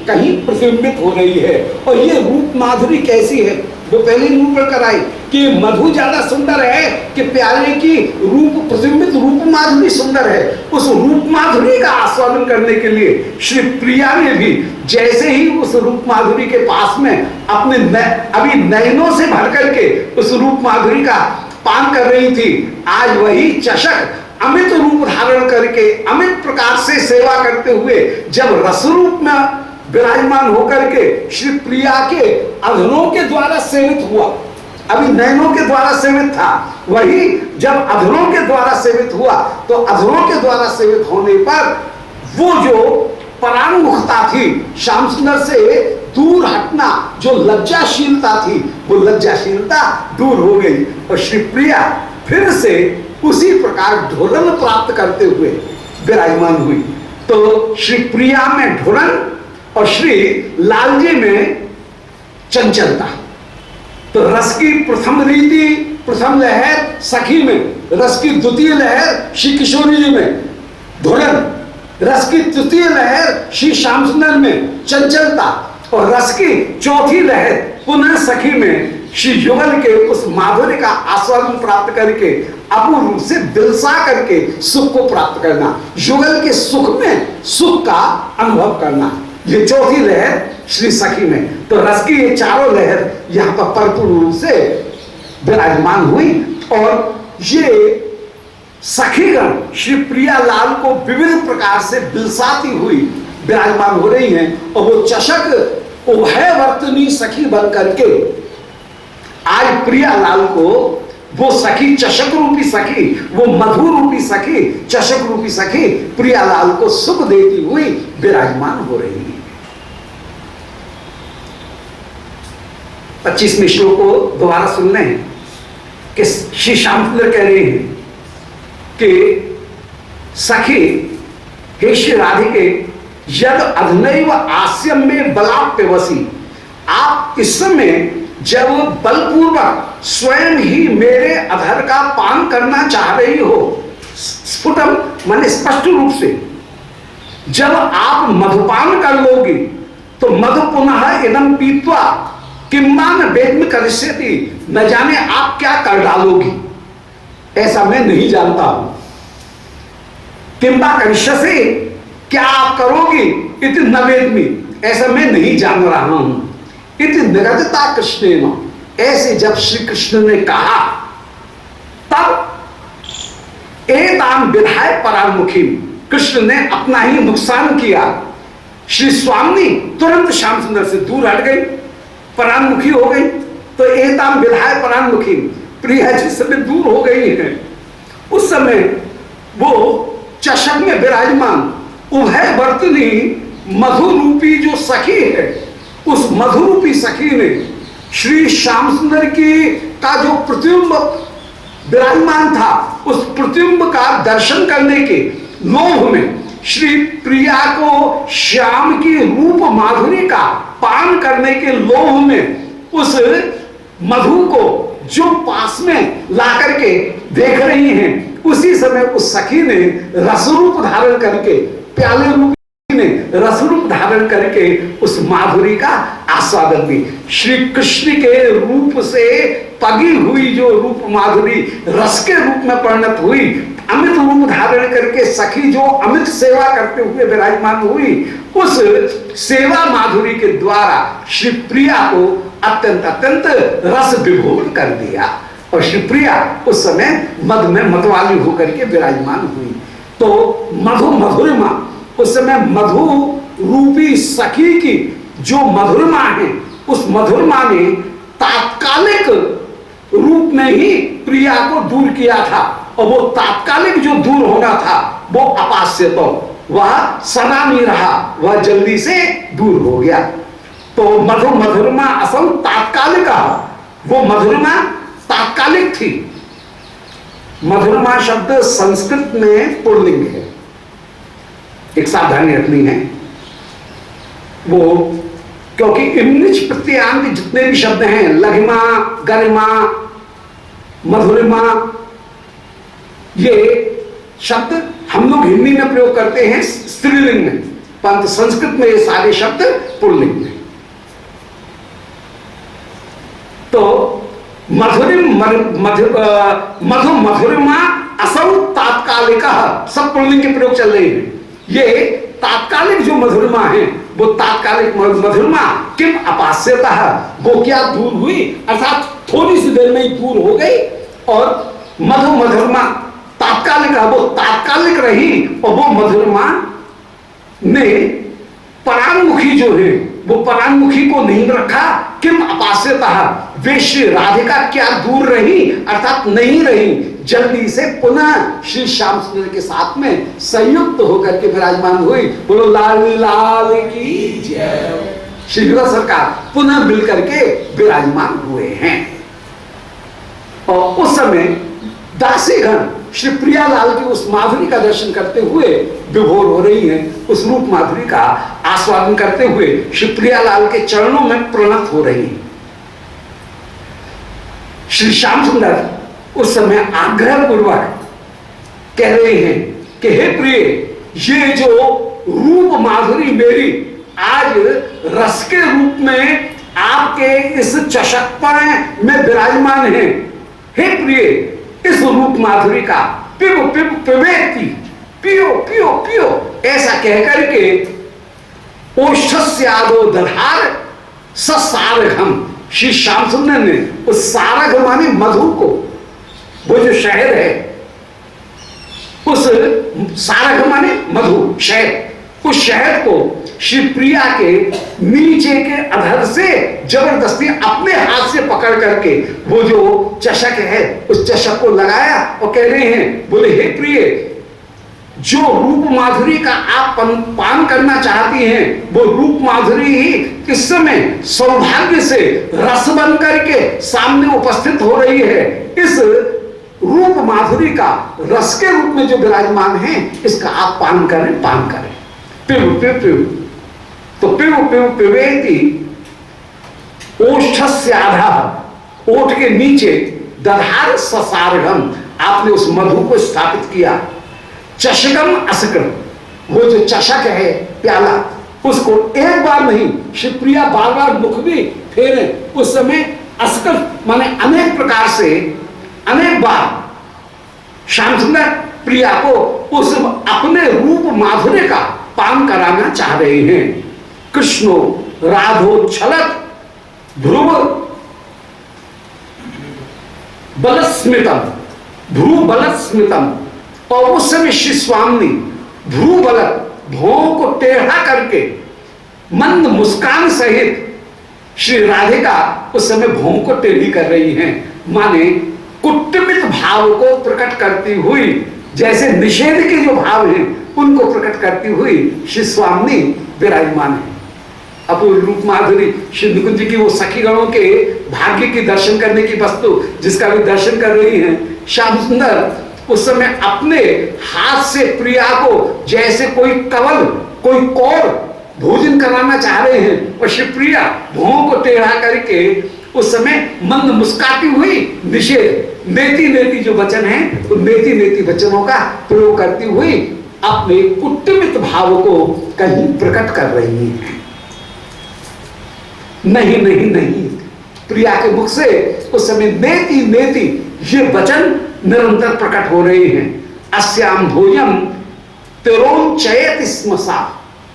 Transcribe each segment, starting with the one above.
कहीं प्रतिबिंबित हो रही है। और ये रूप माधुरी कैसी है, वो पहले निरूपण कराई कि मधु ज्यादा सुंदर है कि प्याले की रूप प्रतिबिंबित रूप माधुरी सुंदर है। उस रूप माधुरी का आस्वादन करने के लिए श्री प्रिया ने भी जैसे ही उस रूप माधुरी के पास में अपने अभी नयनों से भर करके उस रूप माधुरी का पान कर रही थी, आज वही चषक अमित रूप धारण करके अमित प्रकार से सेवा करते हुए जब रस रूप में विराजमान होकर के श्री प्रिया के अधरों के द्वारा सेवित हुआ, अभी नयनों के द्वारा सेवित था, वही जब अधरों के द्वारा सेवित हुआ तो अधरों के द्वारा सेवित होने पर वो जो परांगमुखता थी, श्याम सुंदर से दूर हटना, जो लज्जाशीलता थी, वो लज्जाशीलता दूर हो गई और श्री प्रिया फिर से उसी प्रकार ढोलन प्राप्त करते हुए विराजमान हुई। तो श्री प्रिया में ढोलन और श्री लालजी में चंचलता। तो रस की प्रथम रीति, प्रथम लहर सखी में, रस की द्वितीय लहर श्री किशोरी जी में ढोलन, रस की तृतीय लहर श्री श्याम सुंदर में चंचलता और रस की चौथी लहर पुनः सखी में श्री युगल के उस माधुर्य का आस्वादन प्राप्त करके अपूर्ण रूप से दिलसा करके सुख को प्राप्त करना, युगल के सुख में सुख का अनुभव करना, ये चौथी लहर श्री सखी में। तो रस की ये चारों लहर यहाँ पर परिपूर्ण रूप से विराजमान हुई और ये सखीगण श्री प्रिया लाल को विविध प्रकार से दिलसाती हुई विराजमान हो रही हैं और वो चषक उभयवर्तनी सखी बन करके आज प्रिया लाल को वो सखी, चषक रूपी सखी, वो मधु रूपी सखी, चषक रूपी सखी प्रिया लाल को सुख देती हुई विराजमान हो रही है। 25वें श्लोक को दोबारा सुन लें कि श्री श्याम सुंदर कह रहे हैं कि सखी हे श्री राधिके यद अधनैव आस्यम में बलाप्यवसी, आप इस समय जब बलपूर्वक स्वयं ही मेरे अधर का पान करना चाह रही हो, स्फुटम माने स्पष्ट रूप से, जब आप मधुपान कर लोगी तो मधु पुनः इदम पीत्वा किम्मान वेद्म करिष्यति, न जाने आप क्या कर डालोगी, ऐसा मैं नहीं जानता हूं। किम्बा करिष्यसि, क्या आप करोगी, इति न वेद्मि, ऐसा मैं नहीं जान रहा हूं। इति निरजता कृष्णेन, ऐसे जब श्री कृष्ण ने कहा तब एताम विधाय परामुखी, कृष्ण ने अपना ही नुकसान किया। श्री स्वामी तुरंत श्याम सुंदर से दूर हट गई, परामुखी हो गई। तो एताम विधाय परामुखी, प्रिया जिस समय दूर हो गई है उस समय वो चषक में विराजमान उभय वर्तनी मधु रूपी जो सखी है, उस मधु रूपी सखी ने श्री श्याम सुंदर की का जो प्रतिबिंब विराजमान था, उस प्रतिबिंब का दर्शन करने के लोभ में श्री प्रिया को श्याम की रूप माधुरी का पान करने के लोभ में उस मधु को जो पास में ला करके देख रही हैं, उसी समय उस सखी ने रसरूप धारण करके, प्याले रूप ने रसरूप धारण करके उस माधुरी का आस्वादन दी। श्री कृष्ण के रूप से पगी हुई जो रूप माधुरी रस के रूप में परिणत हुई, अमित रूप धारण करके सखी जो अमित सेवा करते हुए विराजमान हुई, उस सेवा माधुरी के द्वारा श्री प्रिया को अत्यंत अत्यंत रस विभोर कर दिया और श्री प्रिया उस समय मद में मतवाली होकर के विराजमान हुई। तो मधु मधुरिमा, उस समय मधु रूपी सखी की जो मधुरिमा है, उस मधुरिमा ने तात्कालिक रूप में ही प्रिया को दूर किया था और वो तात्कालिक जो दूर होना था वो अपास्य, तो वह सदा नहीं रहा, वह जल्दी से दूर हो गया। तो मधु मधुरिमा असल तात्कालिक, वो मधुरिमा तात्कालिक थी। मधुरिमा शब्द संस्कृत में पुल्लिंग है, एक सावधानी रखनी है वो, क्योंकि इमनिच प्रत्यांत जितने भी शब्द हैं, लघिमा, गरिमा, मधुरिमा, ये शब्द हम लोग हिंदी में प्रयोग करते हैं स्त्रीलिंग में, परंतु संस्कृत में ये सारे शब्द पुल्लिंग में। तो मधु मधुरिमा असौ तात्कालिक, सब पुल्लिंग के प्रयोग चल रहे हैं। ये तात्कालिक जो मधुरिमा है वो तात्कालिक मधुरिमा किम अपास्यतः, वो क्या दूर हुई, अर्थात थोड़ी सी देर में ही दूर हो गई। और मधु मधुरिमा तात्कालिक, वो तात्कालिक रही और वो मधुरिमा ने परांगमुखी जो है वो परांगमुखी को नहीं रखा। किम अपास्यतः, वे श्री राधिका क्या दूर रही, अर्थात नहीं रही, जल्दी से पुनः श्री श्याम सुंदर के साथ में संयुक्त होकर के विराजमान हुई। बोलो लाल लाल की जय। श्री युगल सरकार पुनः मिलकर के विराजमान हुए हैं। और उस समय दासीगण श्री प्रियालाल की उस माधुरी का दर्शन करते हुए विभोर हो रही हैं, उस रूप माधुरी का आस्वादन करते हुए श्री प्रियालाल के चरणों में प्रणत हो रही हैं। श्री श्याम सुंदर उस समय आग्रह पूर्वक कह रहे हैं कि हे प्रिय, ये जो रूप माधुरी मेरी आज रस के रूप में आपके इस चषक में विराजमान है, हे प्रिय, इस रूप माधुरी का पिब पिब पिबेती, पियो पियो पियो, ऐसा कहकर के ओष्ठस्यादो दधार ससारघम, श्री श्याम सुंदर ने उस सारघ माने मधु को, वो जो शहर है, उस सारघ माने मधु शहर, उस शहर को श्री प्रिया के नीचे के अधर से जबरदस्ती अपने हाथ से पकड़ करके वो जो चषक है उस चषक को लगाया और कह रहे हैं, बोले हे प्रिय, जो रूप माधुरी का आप पान करना चाहती हैं वो रूप माधुरी ही इस समय सौभाग्य से रस बन करके सामने उपस्थित हो रही है। इस रूप माधुरी का रस के रूप में जो विराजमान है इसका आप पान करें, पान करें। पिव पिव पिव, तो पिव पिव पिवेति ओष्ठस्याधा, ओठ के नीचे दधार ससारघम, आपने उस मधु को स्थापित किया। चषकम असकम, वो जो चषक है प्याला, उसको एक बार नहीं शिवप्रिया बार बार मुख भी फेरे, उस समय असकल माने अनेक प्रकार से अनेक बार श्याम सुंदर प्रिया को उस अपने रूप माधुर्य का पान कराना चाह रहे हैं। कृष्णो राधो छलत ध्रुव बलस्मितम, ध्रुव बलस्मितम, और उस समय श्री स्वामी ध्रुव बलत, भौं को टेढ़ा करके मंद मुस्कान सहित श्री राधिका उस समय भौं को टेढ़ी कर रही हैं, माने कुटमित भाव को प्रकट करती हुई, जैसे निषेध के जो भाव हैं उनको प्रकट करती हुई श्री स्वामी विराजमान है। अपूर्व रूप माधुरी श्री निकुंज जी की वो सखी गणों के भाग्य की दर्शन करने की वस्तु जिसका भी दर्शन कर रही हैं। श्याम सुंदर उस समय अपने हाथ से प्रिया को जैसे कोई कवल, कोई कौर भोजन कराना चाह रहे हैं, और श्री प्रिया भौं को टेढ़ा करके उस समय मंद मुस्काती हुई निषेध नेति नेति जो वचन है तो नेति नेति वचनों का प्रयोग करती हुई अपने कुटमित भाव को कहीं प्रकट कर रही है। नहीं नहीं नहीं, प्रिया के मुख से उस समय नेति नेति ये वचन निरंतर प्रकट हो रहे हैं। अस्याम भोजम तिरों चयत स्मसा,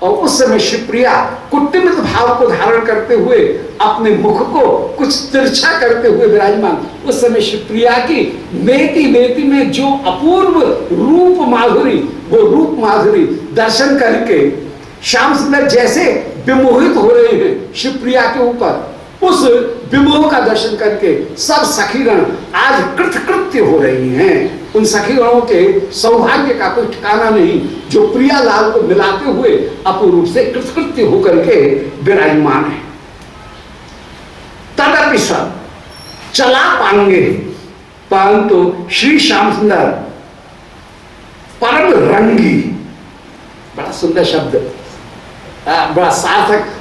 और उस समय शिवप्रिया कुटमित भाव को धारण करते हुए अपने मुख को कुछ तिरछा करते हुए विराजमान। उस समय शिवप्रिया की नेति नेति में जो अपूर्व रूप माधुरी, वो रूप माधुरी दर्शन करके श्याम सुंदर जैसे विमोहित हो रहे हैं शिवप्रिया के ऊपर, उस विमोह का दर्शन करके सब सखीगण आज कृतकृत्य हो रही हैं। उन सखीगणों के सौभाग्य का कोई ठिकाना नहीं, जो प्रियालाल को मिलाते हुए अपूर्व से कृतकृत्य होकर के विराजमान है। तदपि सब चला पाएंगे, परंतु श्री श्याम सुंदर परम रंगी, बड़ा सुंदर शब्द, बड़ा सार्थक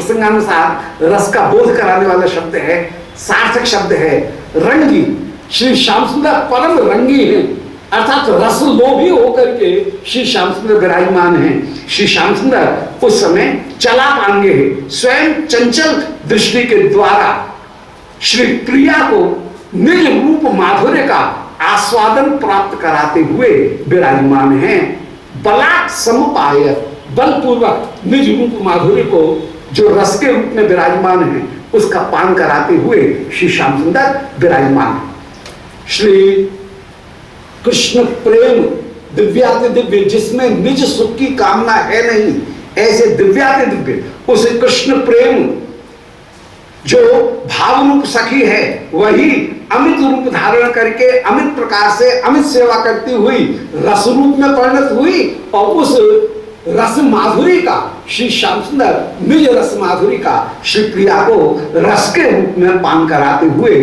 प्रसंगानुसार रस का बोध कराने वाला शब्द है, सार्थक शब्द है। रंगी, श्री श्याम सुंदर परम रंगी हैं, अर्थात रस लोभी होकर के श्री श्याम सुंदर विराजमान हैं। श्री श्याम सुंदर उस समय चला पाएंगे, स्वयं चंचल दृष्टि के द्वारा श्री प्रिया को निज रूप माधुर्य का आस्वादन प्राप्त कराते हुए विराजमान हैं। बलात् समुपाय, बलपूर्वक निज रूप माधुर्य को जो रस के रूप में विराजमान है उसका पान कराते हुए श्री श्याम सुंदर विराजमान है। श्री कृष्ण प्रेम दिव्याति दिव्य, जिसमें निज सुख की कामना है नहीं, ऐसे दिव्याति दिव्य उस कृष्ण प्रेम जो भाव रूप सखी है, वही अमित रूप धारण करके अमित प्रकार से अमित सेवा करती हुई रस रूप में परिणत हुई और उस रस माधुरी का श्री श्याम सुंदर निज रस माधुरी का श्री प्रिया को रस के रूप में पान कराते हुए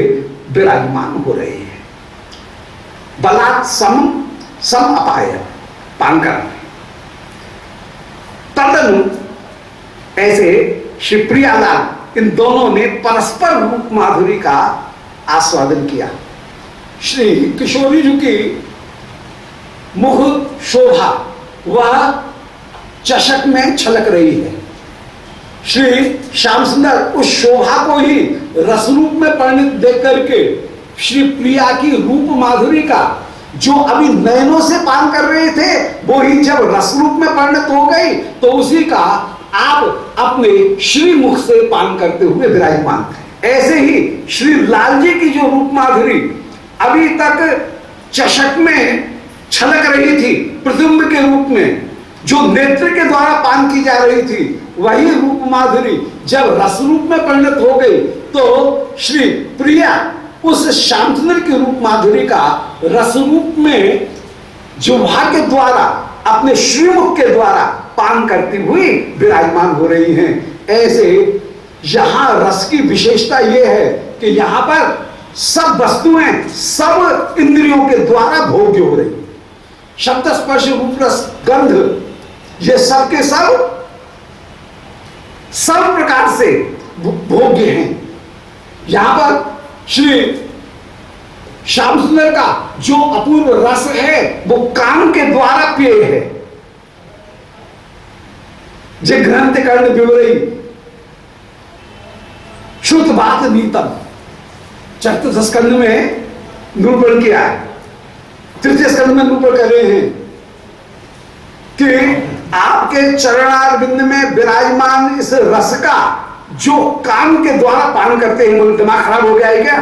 विराजमान हो रहे हैं। बलात् सम अपाय, पान कर तदनु ऐसे श्री प्रियालाल इन दोनों ने परस्पर रूप माधुरी का आस्वादन किया। श्री किशोरी जी की मुख शोभा वह चषक में छलक रही है। श्री श्याम सुंदर उस शोभा को ही रस रूप में परिणित देख करके श्री प्रिया की रूप माधुरी का जो अभी नयनों से पान कर रहे थे, वो ही जब रस रूप में परिणत हो गई तो उसी का आप अपने श्री मुख से पान करते हुए विराजमान थे। ऐसे ही श्री लाल जी की जो रूप माधुरी अभी तक चषक में छलक रही थी प्रतिबिंब के रूप में, जो नेत्र के द्वारा पान की जा रही थी, वही रूप माधुरी जब रस रूप में परिणत हो गई तो श्री प्रिया उस श्याम सुंदर की रूप माधुरी का रस रूप में जिह्वा के द्वारा अपने श्रीमुख के द्वारा पान करती हुई विराजमान हो रही हैं। ऐसे यहां रस की विशेषता यह है कि यहां पर सब वस्तुएं सब इंद्रियों के द्वारा भोग्य हो रही, शब्द स्पर्श रूप रस गंध ये सब के सब प्रकार से भोग्य हैं। यहां पर श्री श्याम सुंदर का जो अपूर्व रस है वो कान के द्वारा पेय है। जे ग्रंथ कर्ण विवरई श्रुत बात नीतम, चतुर्थ स्कंध में निरूपण किया है, तृतीय स्कंध में निरूपण कर रहे हैं कि आपके चरणारविंद में विराजमान इस रस का जो कान के द्वारा पान करते हैं। बोले दिमाग खराब हो गया है क्या?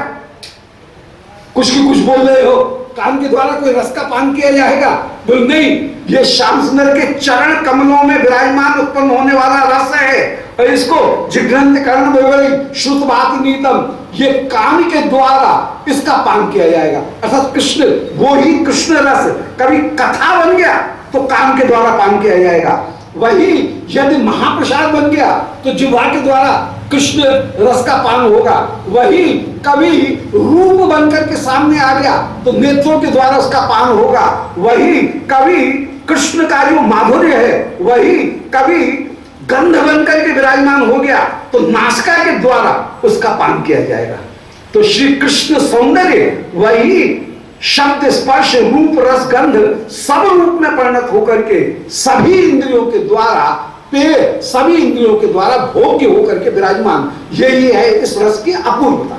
कुछ की कुछ बोल रहे हो, कान के द्वारा कोई रस का पान किया जाएगा? बोले नहीं, ये श्याम सुंदर के चरण कमलों में विराजमान उत्पन्न होने वाला रस है और इसको जिग्रंथ कर्ण विवरई श्रुत बात नीतम, ये कान के द्वारा इसका पान किया जाएगा। अर्थात कृष्ण वो ही कृष्ण रस कभी कथा बन गया तो कान के द्वारा पान किया जाएगा, वही यदि महाप्रसाद बन गया तो जिह्वा के द्वारा कृष्ण रस का पान होगा, वही कभी रूप बनकर के सामने आ गया तो नेत्रों के द्वारा उसका पान होगा, वही कभी कृष्ण का जो माधुर्य है वही कभी गंध बनकर के विराजमान हो गया तो नासिका के द्वारा उसका पान किया जाएगा। तो श्री कृष्ण सौंदर्य वही शब्द स्पर्श रूप रस गंध सब रूप में परिणत होकर के सभी इंद्रियों के द्वारा पेय, सभी इंद्रियों के द्वारा भोग्य होकर के विराजमान, यही है इस रस की अपूर्वता।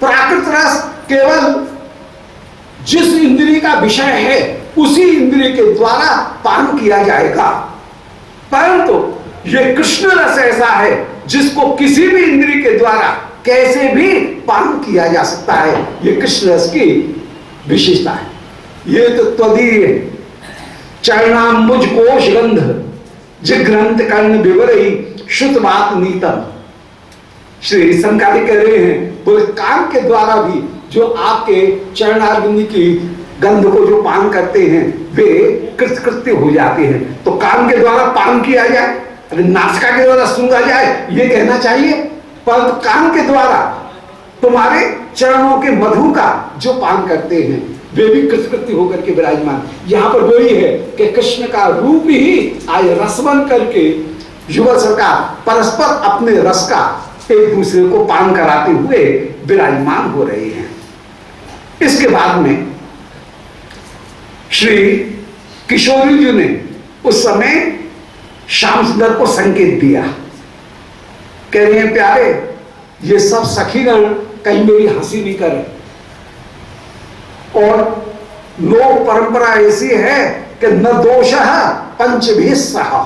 प्राकृत रस केवल जिस इंद्रिय का विषय है उसी इंद्रिय के द्वारा पान किया जाएगा, परंतु ये कृष्ण रस ऐसा है जिसको किसी भी इंद्रिय के द्वारा कैसे भी पान किया जा सकता है। ये कृष्ण रस की विशेषता है। ये तो त्वदीय चरणाम्बुज कोश गंध जिग्रंथ कर्ण विवरई श्रुत बात नीतम। श्री संकाली कह रहे हैं, बोले कान के द्वारा भी जो आपके चरणारविंद की गंध को जो पान करते हैं वे कृतकृत्य हो जाते हैं। तो कान के द्वारा पान किया जाए, अरे नासिका के द्वारा सूंघा जाए ये कहना चाहिए, परंतु कान के द्वारा तुम्हारे चरणों के मधु का जो पान करते हैं वे भी कृतकृत्य होकर के विराजमान। यहाँ पर वही है कि कृष्ण का रूप ही आज रस बन करके युगल सरकार परस्पर अपने रस का एक दूसरे को पान कराते हुए विराजमान हो रहे हैं। इसके बाद में श्री किशोरी जी ने उस समय श्याम सुंदर को संकेत दिया, कह रहे हैं प्यारे ये सब सखीगण कहीं मेरी हंसी नहीं करे, और लोक परंपरा ऐसी है कि न दोष पंच भी सहा,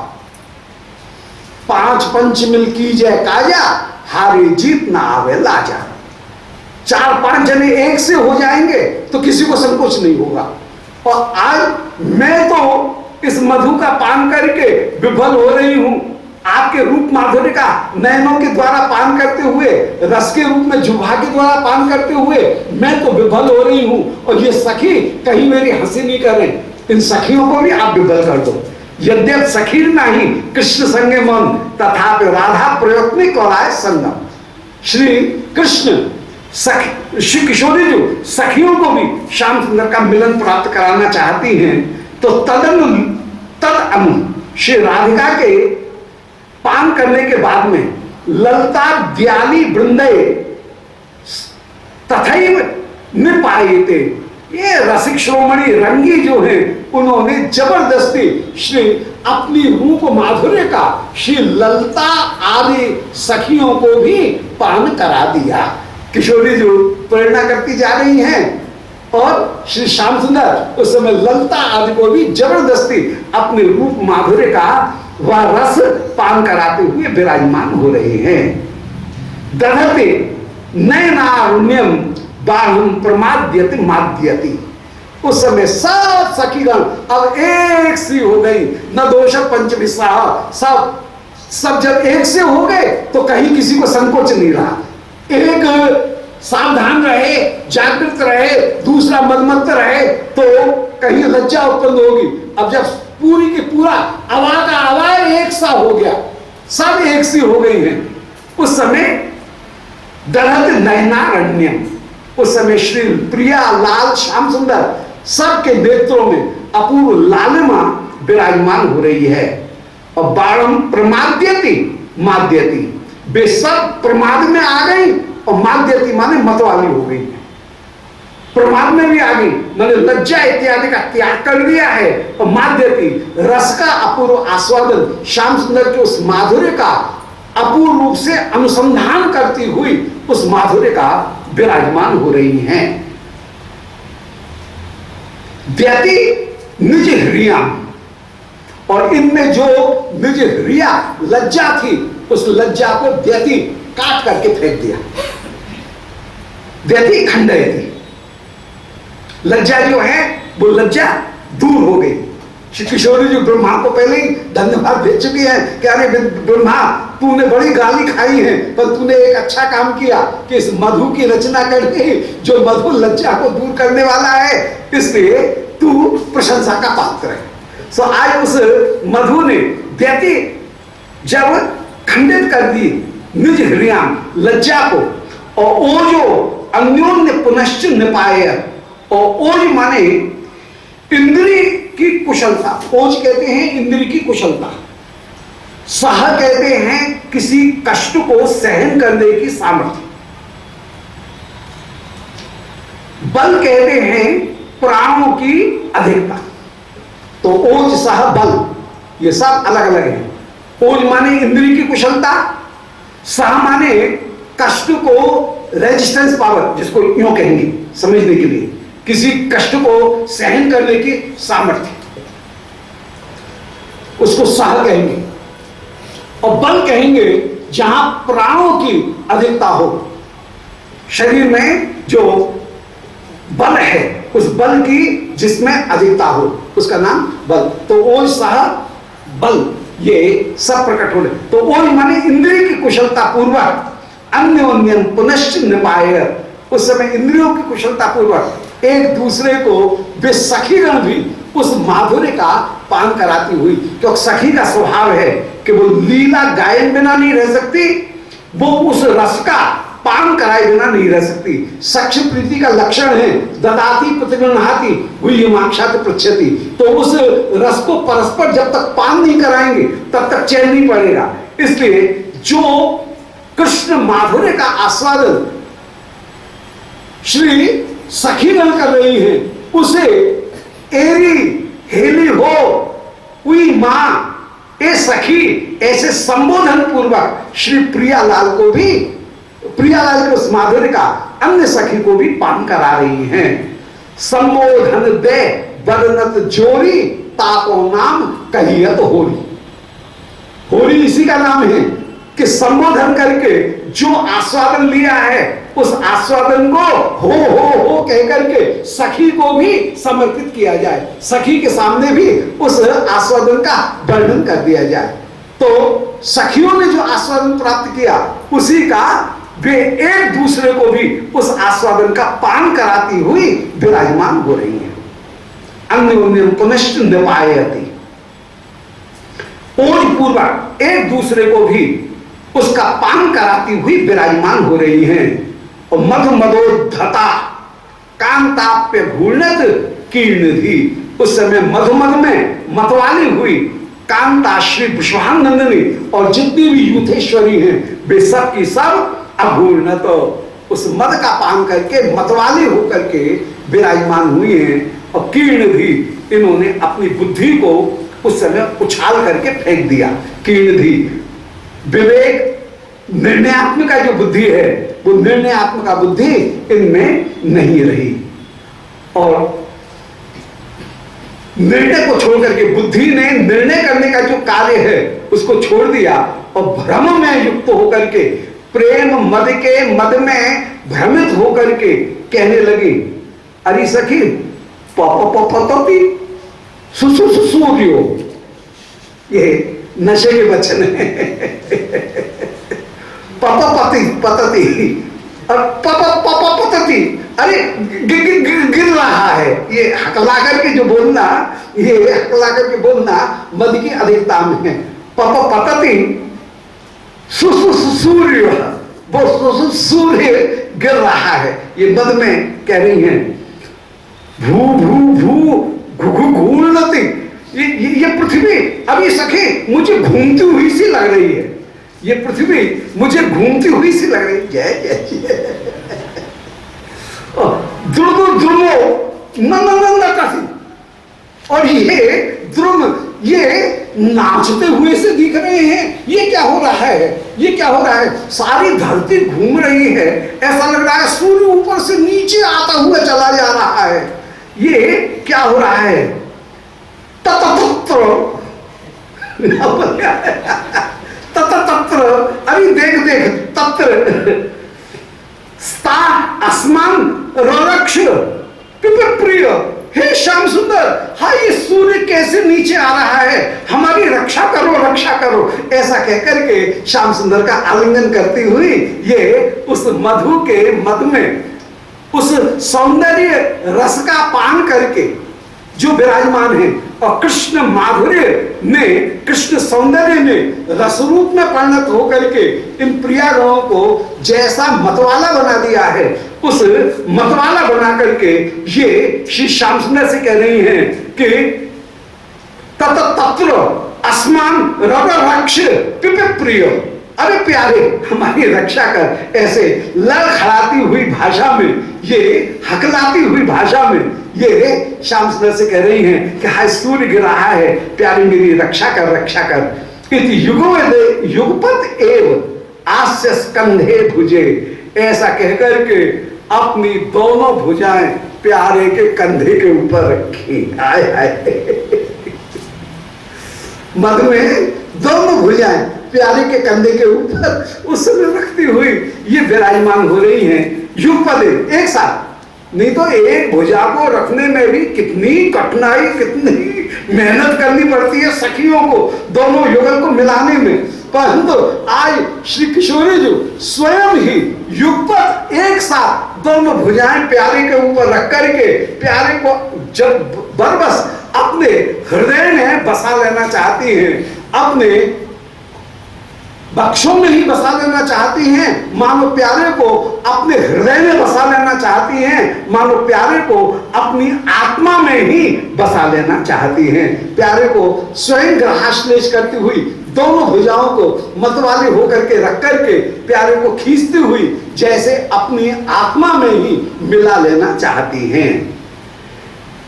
5 पंच मिल की जय काजा, हारे जीत ना आवे लाजा। 4-5 जने एक से हो जाएंगे तो किसी को संकोच नहीं होगा। और आज मैं तो इस मधु का पान करके विफल हो रही हूं, आपके रूप माधुर्य का नयनों के द्वारा पान करते हुए, रस के रूप में जुभा के द्वारा पान करते हुए मैं तो विफल हो रही हूं, और ये सखी कहीं मेरी हंसी नहीं कर रही। इन सखियों को भी आप विफल कर दो। यद्यप सखी नहीं कृष्ण संगे मन, तथापि राधा प्रयत्न कराए संगम। श्री कृष्ण श्री किशोरी जो सखियों को भी श्याम सुंदर का मिलन प्राप्त कराना चाहती हैं, तो तद अनु श्री राधिका के पान करने के बाद में ललता द्याली वृंदे तथैव निपायते, ये रसिक श्रोमणी रंगी जो है उन्होंने जबरदस्ती श्री अपनी रूप माधुर्य का श्री ललता आदि सखियों को भी पान करा दिया। किशोरी जो प्रेरणा करती जा रही हैं, और श्री श्याम सुंदर उस समय ललता आदि को भी जबरदस्ती अपने रूप माधुर्य का वह रस पान कराते हुए विराजमान हो रहे हैं। दधते नयनारुण्यम बाहुम प्रमाद्यति माद्यति, उस समय सब सखीगण अब एक सी हो गई, न दोष पंच विसाह, सब जब एक से हो गए तो कहीं किसी को संकोच नहीं रहा। एक सावधान रहे, जागृत रहे, दूसरा मदमत्त रहे तो कहीं लज्जा उत्पन्न होगी। अब जब पूरी की पूरा आवाज का आवाज एक सा हो गया, सब एक सी हो गई हैं, उस समय दलहत नयनारण्यम, उस समय श्री प्रिया लाल श्याम सुंदर सबके नेत्रों में अपूर्व लालिमा विराजमान हो रही है। और बाणम प्रमाद्यति माद्यति, वे सब प्रमाद में आ गई, और माद्यति माने मतवाली हो गई, प्रमाद में भी आ गई, मैंने लज्जा इत्यादि का त्याग कर दिया है। और माद्यति रस का अपूर्व आस्वादन, श्याम सुंदर के उस माधुर्य का अपूर्व रूप से अनुसंधान करती हुई उस माधुर्य का विराजमान हो रही हैं। द्यति निज हृया, और इनमें जो निज हृया लज्जा थी, उस लज्जा को द्यति काट करके फेंक दिया। द्यति खंडयति, लज्जा जो है वो लज्जा दूर हो गई। श्री किशोरी जी ब्रह्मा को पहले ही धन्यवाद दे चुकी है कि अरे ब्रह्मा तूने बड़ी गाली खाई है, पर तूने एक अच्छा काम किया कि इस मधु की रचना करके जो मधु लज्जा को दूर करने वाला है, इसलिए तू प्रशंसा का पात्र है। सो आज उस मधु ने द्यति जब खंडित कर दी निज हृदयाम लज्जा को, और ओजो अन्योन्य पुनश्च निपाय, और ओज माने इंद्रिय की कुशलता, ओज कहते हैं इंद्रिय की कुशलता, सह कहते हैं किसी कष्ट को सहन करने की सामर्थ्य, बल कहते हैं प्राणों की अधिकता। तो ओज सह बल ये सब अलग अलग है। ओज माने इंद्रिय की कुशलता, सह माने कष्ट को रेजिस्टेंस पावर, जिसको यूं कहेंगे समझने के लिए, किसी कष्ट को सहन करने की सामर्थ्य, उसको सह कहेंगे। और बल कहेंगे जहां प्राणों की अधिकता हो, शरीर में जो बल है उस बल की जिसमें अधिकता हो उसका नाम बल। तो ओज सह बल ये सब प्रकट हो रहे। तो ओज माने इंद्रिय की कुशलता पूर्वक अन्योन्यम पुनश्च निपाय, उस समय इंद्रियों की कुशलता पूर्वक एक दूसरे को वे सखीगण भी उस माधुर्य का पान कराती हुई, क्योंकि सखी का स्वभाव है कि वो लीला गायन बिना नहीं रह सकती, वो उस रस का पान कराए बिना नहीं रह सकती। सख्य प्रीति का लक्षण है ददाती प्रतिगृह्णाति गुह्यमाक्षात् पृच्छति, तो उस रस को परस्पर जब तक पान नहीं कराएंगे तब तक चैन नहीं पड़ेगा। इसलिए जो कृष्ण माधुर्य का आस्वादन श्री सखीगण कर रही है, उसे एरी हेली हो उई मां ए सखी, ऐसे संबोधन पूर्वक श्री प्रियालाल को भी, प्रियालाल के उस माधुर्य का अन्य सखी को भी पान करा रही हैं। संबोधन दे बरनत जोरी, ताको नाम कहियत होरी। होरी इसी का नाम है कि संबोधन करके जो आस्वादन लिया है उस आस्वादन को हो कह करके सखी को भी समर्पित किया जाए, सखी के सामने भी उस आस्वादन का वर्णन कर दिया जाए। तो सखियों ने जो आस्वादन प्राप्त किया उसी का वे एक दूसरे को भी उस आस्वादन का पान कराती हुई विराजमान हो रही हैं। अन्योन्यम पुनश्च निपायति, ओज पूर्वक एक दूसरे को भी उसका पान कराती हुई विराजमान हो रही हैं। और मधु मदोद्धता कांताप्य घूर्णत कीर्णधि, उस समय मधुमध में मतवाली हुई कांता श्री विश्वानंदिनी और जितनी भी यूथेश्वरी हैं वे सब की सब अघूर्णत उस मद का पान करके मतवाली होकर के विराजमान हुई हैं। और कीर्ण भी इन्होंने अपनी बुद्धि को उस समय उछाल करके फेंक दिया। कीर्ण भी विवेक निर्णयात्मक जो बुद्धि है वो निर्णयात्मक बुद्धि इनमें नहीं रही और निर्णय को छोड़ करके बुद्धि ने निर्णय करने का जो कार्य है उसको छोड़ दिया और भ्रम में युक्त होकर के प्रेम मद के मद में भ्रमित होकर के कहने लगी, अरे सखी पपपपति सुसुसुसूर्यो, ये नशे के वचन है। पपपति पतति और पपपपति, अरे गिर रहा है। ये हकला करके जो बोलना, ये हकला करके बोलना मद की अधिकता में है। पपपतति सूर्य, वो सूर्य गिर रहा है, ये मद में कह रही हैं। भू भू भू घु घूर्णति, ये पृथ्वी अभी सखी मुझे घूमती हुई सी लग रही है, ये पृथ्वी मुझे घूमती हुई सी लग रही है। जय जय द्रुम द्रुमो नंदन, और ये द्रुम ये नाचते हुए से दिख रहे हैं। ये क्या हो रहा है, ये क्या हो रहा है? सारी धरती घूम रही है, ऐसा लग रहा है सूर्य ऊपर से नीचे आता हुआ चला जा रहा है। ये क्या हो रहा है? तत्र तत्र, अरे देख देख, तत्र स्ता आसमान रक्ष प्रिय, हे श्याम सुंदर, हाँ ये सूर्य कैसे नीचे आ रहा है, हमारी रक्षा करो रक्षा करो, ऐसा कहकर के श्याम सुंदर का आलिंगन करती हुई ये उस मधु के मद में उस सौंदर्य रस का पान करके जो विराजमान है। और कृष्ण माधुर्य ने, कृष्ण सौंदर्य ने रस रूप में परिणत होकर के इन प्रियागणों को जैसा मतवाला बना दिया है, उस मतवाला बना करके ये श्री श्याम सुंदर से कह रही हैं कि तत्र आसमान रक्ष प्रिय, अरे प्यारे हमारी रक्षा कर। ऐसे लड़खड़ाती हुई भाषा में, ये हकलाती हुई भाषा में ये श्याम सुंदर से कह रही हैं कि हाय सूर्य गिर रहा है, प्यारी मेरी रक्षा कर रक्षा कर। युगपत एव आस्य स्कंधे भुजे, ऐसा कहकर के अपनी दोनों भुजाएं प्यारे के कंधे के ऊपर रखी। हाय हाय मद में दोनों भुजाएं प्यारे के कंधे के ऊपर उस समय रखती हुई ये विराजमान हो रही हैं। युगपद एक साथ, नहीं तो एक भुजा को रखने में भी कितनी कठिनाई, कितनी मेहनत करनी पड़ती है सखियों को दोनों युगल को मिलाने में। परंतु आज श्री किशोरी जी स्वयं ही युगपत एक साथ दोनों भुजाएं प्यारे के ऊपर रख करके प्यारे को जब बरबस अपने हृदय में बसा लेना चाहती हैं, अपने बक्षों में ही बसा लेना चाहती हैं, मानो प्यारे को अपने हृदय में बसा लेना चाहती हैं, मानो प्यारे को अपनी आत्मा में ही बसा लेना चाहती हैं। प्यारे को स्वयं ग्रहाश्लेष करती हुई दोनों भुजाओं को मतवाली होकर के रख करके प्यारे को खींचती हुई जैसे अपनी आत्मा में ही मिला लेना चाहती हैं।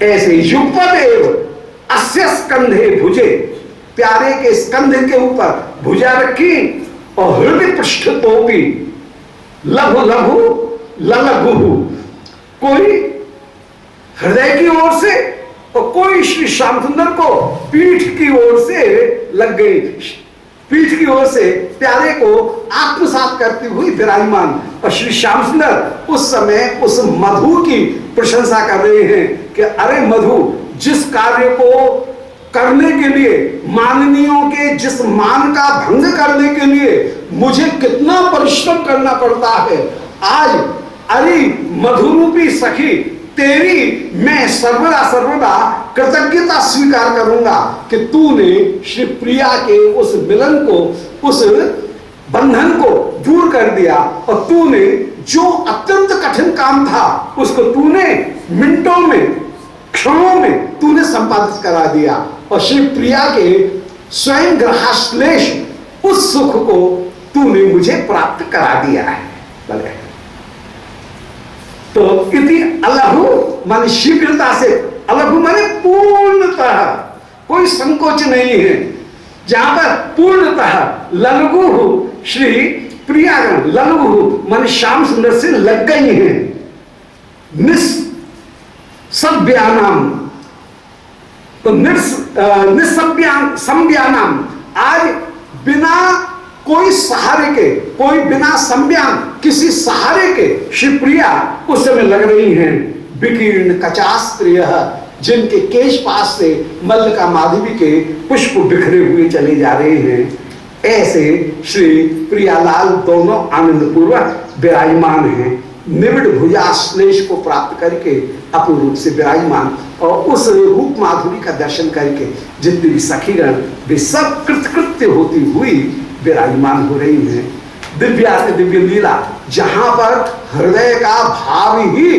ऐसे युगपदेव अस्य स्कंधे भुजे, प्यारे के स्कंध के ऊपर भुजा रखी और हृदय पृष्ठ तोपी लघु लघु ललघु, कोई हृदय की ओर से और कोई श्री श्याम सुंदर को पीठ की ओर से लग गई, पीठ की ओर से प्यारे को आत्मसात करती हुई विराजमान। और श्री श्याम सुंदर उस समय उस मधु की प्रशंसा कर रहे हैं कि अरे मधु, जिस कार्य को करने के लिए, माननीयों के जिस मान का भंग करने के लिए मुझे कितना परिश्रम करना पड़ता है, आज अरे मधुरूपी सखी तेरी मैं सर्वदा सर्वदा कृतज्ञता स्वीकार करूंगा कि तूने श्री प्रिया के उस मिलन को, उस बंधन को दूर कर दिया और तूने जो अत्यंत कठिन काम था उसको तूने मिनटों में, क्षणों में तूने संपादित करा दिया और श्री प्रिया के स्वयं ग्रहाश्लेष उस सुख को तूने मुझे प्राप्त करा दिया है। बोले तो इति अलहु माने शीघ्रता से, अलहु माने पूर्णतः, कोई संकोच नहीं है, जहां पर पूर्णतः ललगु श्री प्रियागण, ललगु माने श्याम सुंदर से लग गई हैं, निस्सभ्यानाम, तो संज्ञानाम, आज बिना कोई सहारे के, कोई बिना संज्ञान किसी सहारे के शिवप्रिया उस समय लग रही हैं। विकीर्ण कचास्त्रिय, जिनके केश पास से मल्लिका माधवी के पुष्प बिखरे हुए चले जा रहे हैं, ऐसे श्री प्रियालाल दोनों आनंद पूर्वक विराजमान हैं, निविड़ भुजाश्लेष को प्राप्त करके अपूर्ण रूप से विराजमान। और उस रूप माधुरी का दर्शन करके जितनी भी सखीगण वे सब कृतकृत्य होती हुई विराजमान हो रही हैं। दिव्याति दिव्य लीला, जहां पर हृदय का भाव ही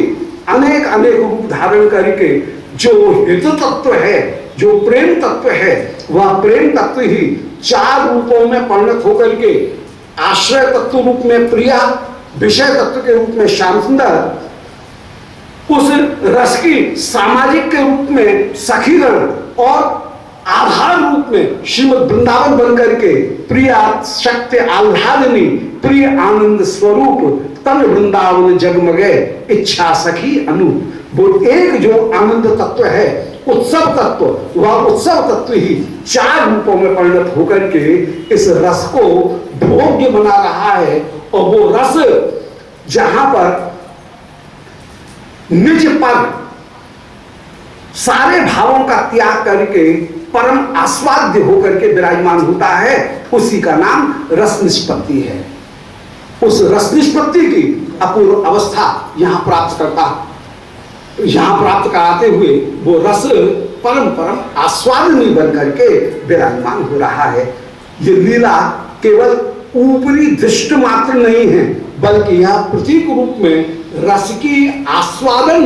अनेक अनेक रूप धारण करके जो हित तत्व है, जो प्रेम तत्व है, वह प्रेम तत्व ही चार रूपों में परिणत होकर के आश्रय तत्व रूप में प्रिया, विषय तत्व के रूप में श्याम सुंदर, उस रस की सामाजिक के रूप में सखीगण और आधार रूप में श्रीमद वृंदावन बनकर के प्रिया शक्ति आह्लादिनी, प्रिय आनंद स्वरूप तन वृंदावन जगमगे इच्छा सखी अनु। वो एक जो आनंद तत्व है, उत्सव तत्व, वह उत्सव तत्व ही चार रूपों में परिणत होकर के इस रस को भोग्य बना रहा है। और वो रस जहां पर निज पर सारे भावों का त्याग करके परम आस्वाद्य होकर के विराजमान होता है, उसी का नाम रस निष्पत्ति है। उस रस निष्पत्ति की अपूर्व अवस्था यहां प्राप्त करता, यहां प्राप्त कराते हुए वो रस परम परम आस्वादनीय बन करके विराजमान हो रहा है। ये लीला केवल ऊपरी दृष्टि मात्र नहीं है, बल्कि यह प्रतीक रूप में रस की आस्वादन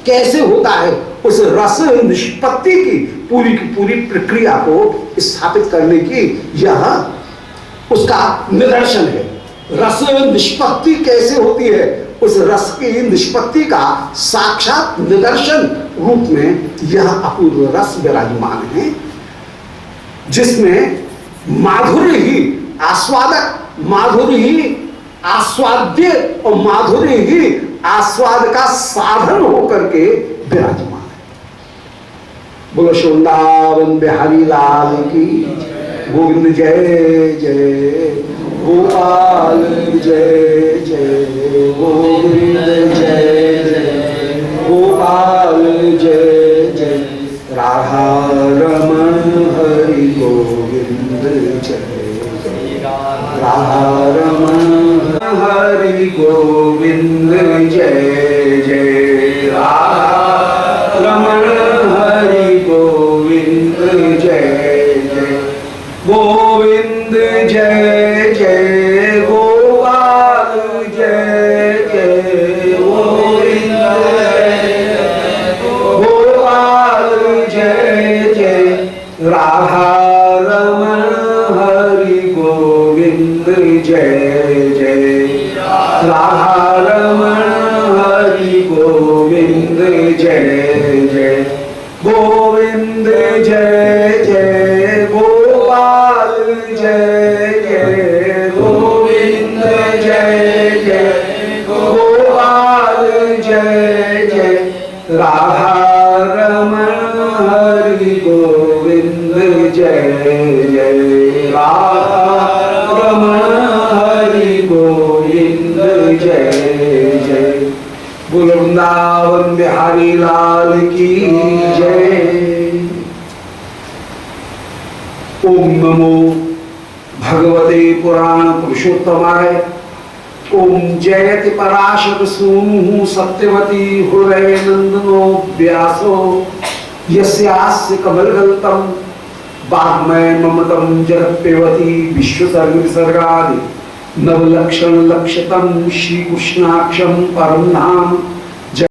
कैसे होता है, उस रस निष्पत्ति की पूरी प्रक्रिया को स्थापित करने की यह उसका निदर्शन है। रस निष्पत्ति कैसे होती है, उस रस की निष्पत्ति का साक्षात निदर्शन रूप में यह अपूर्व रस विराजमान है, जिसमें माधुर्य ही आस्वादक, माधुर्य ही आस्वाद्य और माधुर्य ही आस्वाद का साधन होकर के विराजमान है। बोलो वृंदावन बिहारी लाल की, गोविंद जय जय, गोपाल जय जय, गोविंद जय जय, गोपाल जय जय, राधा रमण हरि गोविंद जय जय, राधा रमण हरि गोविंद जय जय, राधा रमण हरि गोविंद जय जय, गोविंद जय जय, गोपाल जय जय, गोविंद जय, गोपाल जय जय, राधा रमण हरि गोविंद जय जय, राधा रमण हरि गोविंद जय जय। बिहारी लाल की जय। ओम नमो भगवते पुराण पुरुषोत्तमाय। ओम जयति पराशर सूनु सत्यवती हृदय नंदनो व्यासो यस्यास्य कमलगल्तम वाग्मय ममतम जगत्पेवती विश्वसर्ग विसर्गादि नवलक्षण लक्षतम श्री कृष्णाक्षम परम धाम